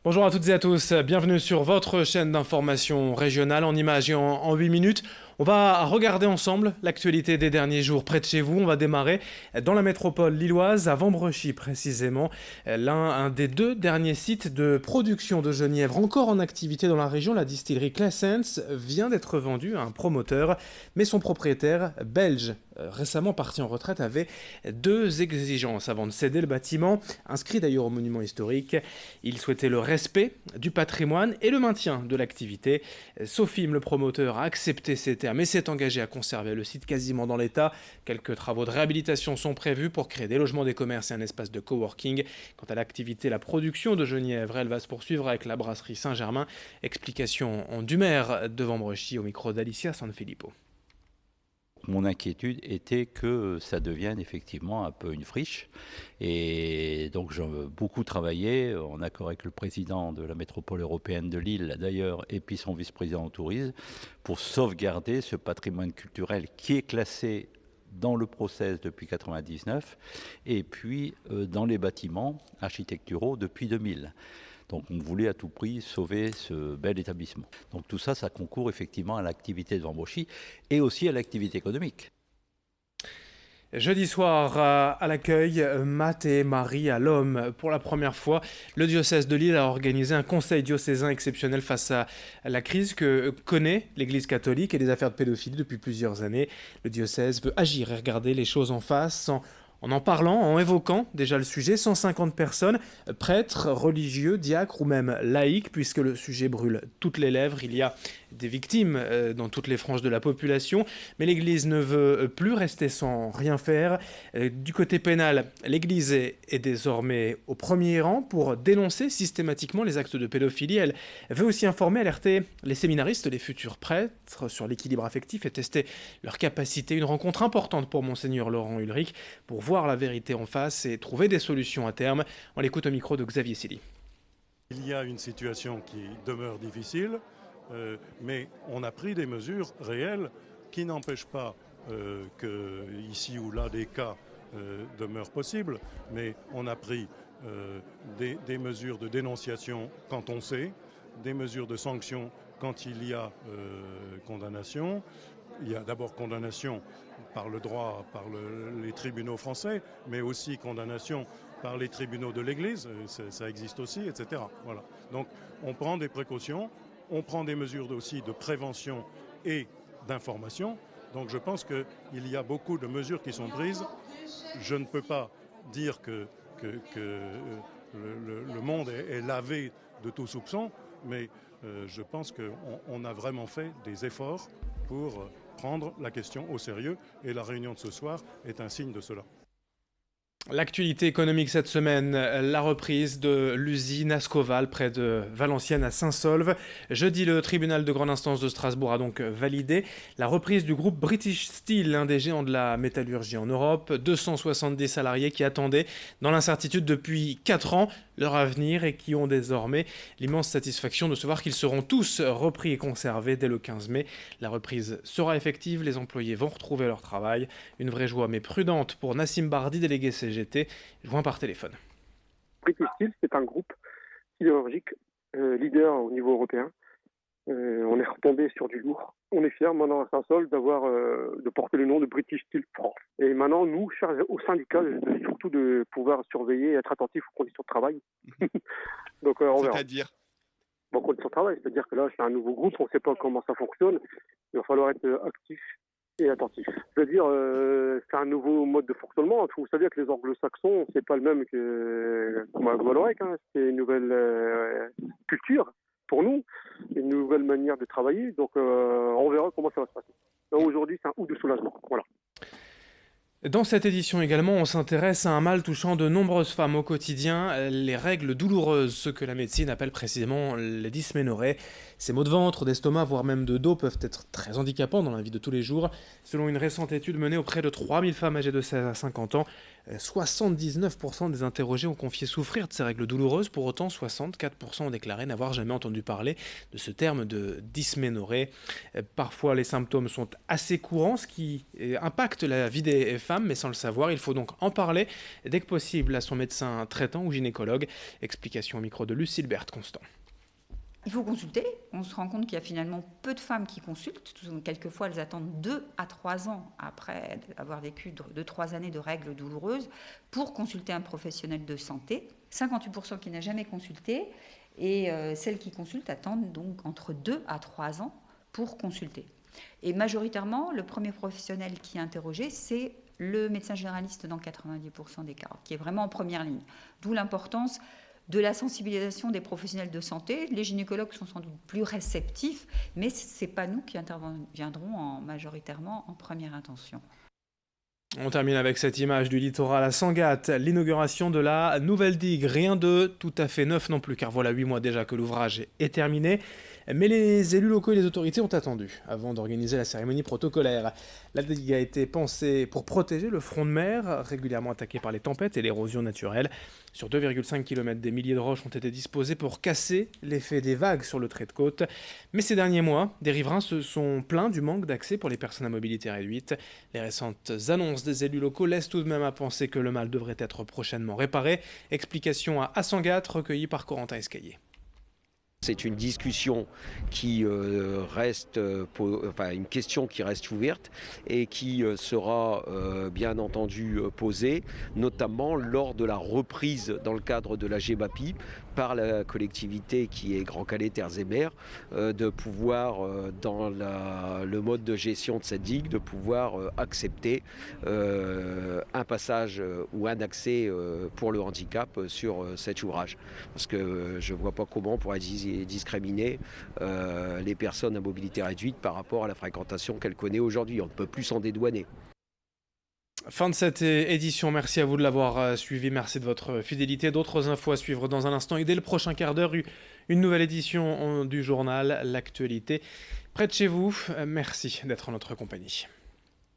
Bonjour à toutes et à tous, bienvenue sur votre chaîne d'information régionale en images et en 8 minutes. On va regarder ensemble l'actualité des derniers jours près de chez vous. On va démarrer dans la métropole lilloise, à Vambrechy précisément, un des deux derniers sites de production de genièvre encore en activité dans la région. La distillerie Claessens vient d'être vendue à un promoteur, mais son propriétaire belge, récemment parti en retraite, avait deux exigences avant de céder le bâtiment, inscrit d'ailleurs au monument historique. Il souhaitait le respect du patrimoine et le maintien de l'activité. Sofim, le promoteur, a accepté ces termes et s'est engagé à conserver le site quasiment dans l'état. Quelques travaux de réhabilitation sont prévus pour créer des logements, des commerces et un espace de coworking. Quant à l'activité, la production de genièvre, elle va se poursuivre avec la brasserie Saint-Germain. Explication du maire de Vambrechy au micro d'Alicia Sanfilippo. Mon inquiétude était que ça devienne effectivement un peu une friche. Et donc j'ai beaucoup travaillé en accord avec le président de la métropole européenne de Lille d'ailleurs et puis son vice-président au tourisme pour sauvegarder ce patrimoine culturel qui est classé dans le process depuis 1999 et puis dans les bâtiments architecturaux depuis 2000. Donc on voulait à tout prix sauver ce bel établissement. Donc tout ça, ça concourt effectivement à l'activité de Vambrechy et aussi à l'activité économique. Jeudi soir, à l'accueil, Matt et Marie à l'Homme. Pour la première fois, le diocèse de Lille a organisé un conseil diocésain exceptionnel face à la crise que connaît l'Église catholique et les affaires de pédophilie depuis plusieurs années. Le diocèse veut agir et regarder les choses en face en parlant, en évoquant déjà le sujet. 150 personnes, prêtres, religieux, diacres ou même laïcs, puisque le sujet brûle toutes les lèvres. Il y a des victimes dans toutes les franges de la population, mais l'Église ne veut plus rester sans rien faire. Du côté pénal, l'Église est désormais au premier rang pour dénoncer systématiquement les actes de pédophilie. Elle veut aussi informer, alerter les séminaristes, les futurs prêtres sur l'équilibre affectif et tester leur capacité. Une rencontre importante pour Monseigneur Laurent Ulrich pour voir la vérité en face et trouver des solutions à terme. On l'écoute au micro de Xavier Silly. Il y a une situation qui demeure difficile, mais on a pris des mesures réelles qui n'empêchent pas que ici ou là des cas demeurent possibles, mais on a pris des mesures de dénonciation quand on sait, des mesures de sanction quand il y a condamnation. Il y a d'abord condamnation par le droit, par les tribunaux français, mais aussi condamnation par les tribunaux de l'Église, ça existe aussi, etc. Voilà. Donc on prend des précautions, on prend des mesures aussi de prévention et d'information. Donc je pense qu'il y a beaucoup de mesures qui sont prises. Je ne peux pas dire que le monde est lavé de tout soupçon, mais je pense qu'on a vraiment fait des efforts pour prendre la question au sérieux et la réunion de ce soir est un signe de cela. L'actualité économique cette semaine, la reprise de l'usine Ascoval près de Valenciennes à Saint-Saulve. Jeudi, le tribunal de grande instance de Strasbourg a donc validé la reprise du groupe British Steel, l'un des géants de la métallurgie en Europe. 270 salariés qui attendaient dans l'incertitude depuis 4 ans leur avenir et qui ont désormais l'immense satisfaction de se voir qu'ils seront tous repris et conservés dès le 15 mai. La reprise sera effective, les employés vont retrouver leur travail. Une vraie joie mais prudente pour Nassim Bardi, délégué CGT, joint par téléphone. British Steel, c'est un groupe sidérurgique leader au niveau européen. On est retombé sur du lourd. On est fiers maintenant à Saint-Saulve de porter le nom de British Steel France. Et maintenant, nous, chargés au syndicat, surtout de pouvoir surveiller et être attentifs aux conditions de travail. Donc, on verra. C'est-à-dire conditions de travail, c'est-à-dire que là, c'est un nouveau groupe, on ne sait pas comment ça fonctionne. Il va falloir être actif et attentif. Je veux dire, c'est un nouveau mode de fonctionnement. Vous savez que les anglo-saxons, c'est pas le même que Valorec, hein. C'est une nouvelle culture pour nous, une nouvelle manière de travailler. Donc, on verra comment ça va se passer. Aujourd'hui, c'est un ou de soulagement. Voilà. Dans cette édition également, on s'intéresse à un mal touchant de nombreuses femmes au quotidien, les règles douloureuses, ce que la médecine appelle précisément les dysménorrhées. Ces maux de ventre, d'estomac, voire même de dos peuvent être très handicapants dans la vie de tous les jours. Selon une récente étude menée auprès de 3000 femmes âgées de 16 à 50 ans, 79% des interrogés ont confié souffrir de ces règles douloureuses. Pour autant, 64% ont déclaré n'avoir jamais entendu parler de ce terme de dysménorrhée. Parfois, les symptômes sont assez courants, ce qui impacte la vie des femmes, mais sans le savoir. Il faut donc en parler dès que possible à son médecin traitant ou gynécologue. Explication au micro de Lucille Berthe-Constant. Il faut consulter. On se rend compte qu'il y a finalement peu de femmes qui consultent. Quelquefois, elles attendent 2 à 3 ans après avoir vécu 2-3 années de règles douloureuses pour consulter un professionnel de santé. 58% qui n'a jamais consulté et celles qui consultent attendent donc entre 2 à 3 ans pour consulter. Et majoritairement, le premier professionnel qui est interrogé, c'est le médecin généraliste dans 90% des cas, qui est vraiment en première ligne. D'où l'importance de la sensibilisation des professionnels de santé. Les gynécologues sont sans doute plus réceptifs, mais ce n'est pas nous qui interviendrons majoritairement en première intention. On termine avec cette image du littoral à Sangatte, l'inauguration de la nouvelle digue. Rien de tout à fait neuf non plus, car voilà 8 mois déjà que l'ouvrage est terminé. Mais les élus locaux et les autorités ont attendu avant d'organiser la cérémonie protocolaire. La digue a été pensée pour protéger le front de mer, régulièrement attaqué par les tempêtes et l'érosion naturelle. Sur 2,5 km, des milliers de roches ont été disposées pour casser l'effet des vagues sur le trait de côte. Mais ces derniers mois, des riverains se sont plaints du manque d'accès pour les personnes à mobilité réduite. Les récentes annonces des élus locaux laissent tout de même à penser que le mal devrait être prochainement réparé. Explication à Sangatte, recueillie par Corentin Escaillé. C'est une discussion qui reste, une question qui reste ouverte et qui sera bien entendu posée, notamment lors de la reprise dans le cadre de la GEMAPI par la collectivité qui est Grand Calais Terres et Mers, de pouvoir, dans le mode de gestion de cette digue, de pouvoir accepter un passage ou un accès pour le handicap sur cet ouvrage. Parce que je ne vois pas comment on pourrait discriminer les personnes à mobilité réduite par rapport à la fréquentation qu'elles connaissent aujourd'hui. On ne peut plus s'en dédouaner. Fin de cette édition, merci à vous de l'avoir suivi, merci de votre fidélité. D'autres infos à suivre dans un instant et dès le prochain quart d'heure, une nouvelle édition du journal L'actualité près de chez vous. Merci d'être en notre compagnie.